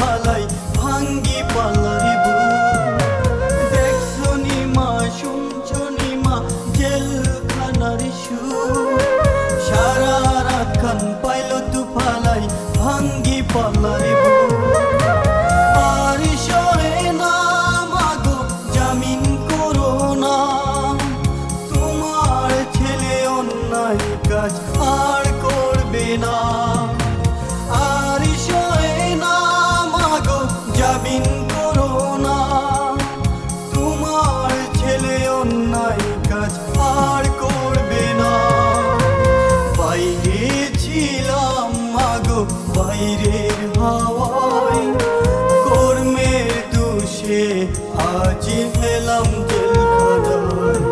ভালাই ভাঙ্গি পালাই বুক। দেখছো নি মা শুনছো নি মা জেলখানার সুর, সারা রাত খান পাইল তু ফালাই ভাঙ্গি পালাই বুক। আর সহে না মাগো জামিন করো না, তোমার ছেলে অন্যায় কাজ আর করবে না। আর সহে না মাগো জামিন করো না, তোমার ছেলে অন্যায় কাজ আর করবে না। বাইরে ছিলাম মাগো বাইরের হাওয়ায়, কর্মের দোষে আজ এলাম জেলখানায়।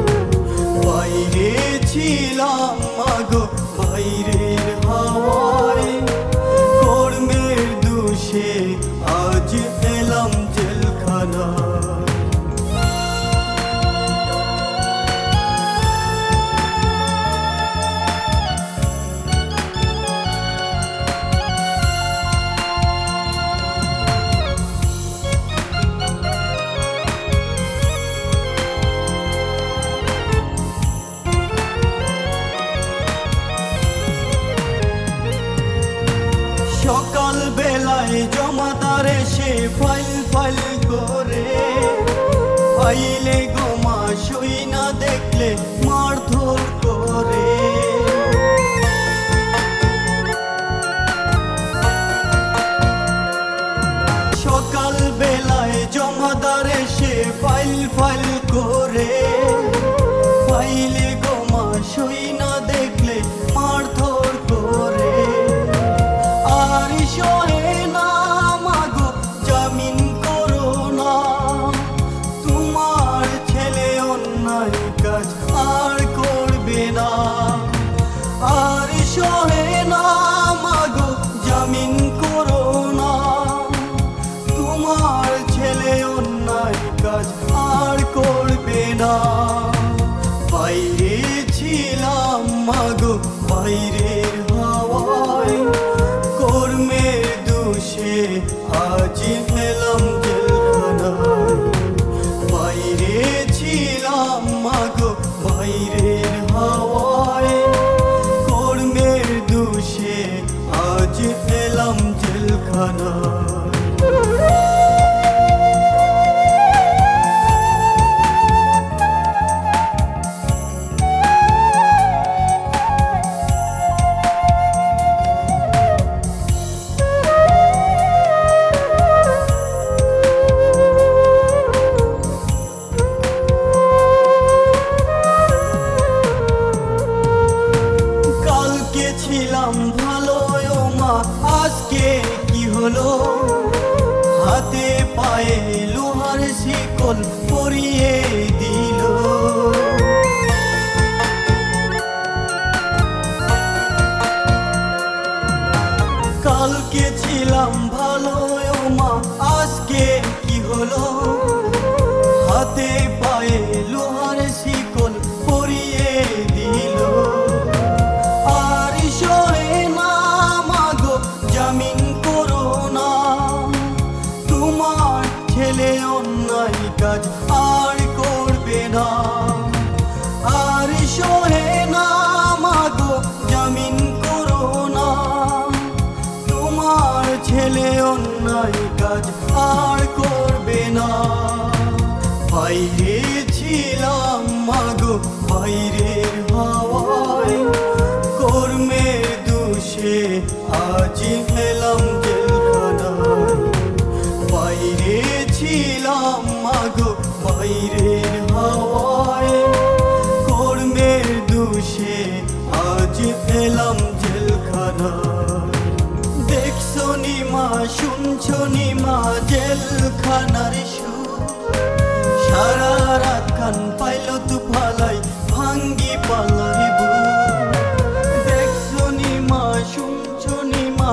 বাইরে ছিলাম মাগো বাইরের হাওয়ায়, কর্মের দোষে আজ এলাম জেলখানায়। সকাল বেলায় জমাদার এসে ফাইল ফাইল করে, ফাইলে গোমা সই না দেখলে মারধর করে। সকাল বেলায় জমাদার এসে ফাইল ফাইল করে, ফাইলে গোমা সই না দেখলে মারধর করে। আর সহে না মাগো জামিন করো না, তোমার ছেলে অন্যায় কাজ আর করবে না। আর সহে না মাগো জামিন করো না, তোমার ছেলে অন্যায় কাজ আর করবে না। বাইরে ছিলাম মাগো বাইরের হাওয়ায়, কর্মের দোষে আজ এলাম জেলখানায়। বাইরে ছিলাম মাগো বাইরের হাওয়ায়, কর্মের দোষে আজ এলাম জেলখানায়। ছিলাম ভালো ও মা আজকে কি হলো, হাতে পায়ে লোহার শিকল পরিয়ে দিল। কালকে ছিলাম ভালো ও মা আজকে কি হলো, হাতে পায়ে লোহার শিকল পরিয়ে দিল। জামিন করো না, তোমার ছেলে অন্যায় কাজ আর করবে না। আর সহে না মাগো জামিন করো না, তোমার ছেলে অন্যায় কাজ আর করবে না। বাইরে ছিলাম মাগো বাইরের হাওয়ায়, কর্মের দোষে আজ এলাম জেলখানায়। বাইরে ছিলাম মাগো বাইরের হাওয়ায়, কর্মের দোষে আজ এলাম জেলখানায়। দেখছো নি মা শুনছো নি মা জেলখানার সুর, সারা রাত খান পাইল তু ফালাই ভাঙ্গি পালাই বুক। দেখছো নি মা শুনছো নি মা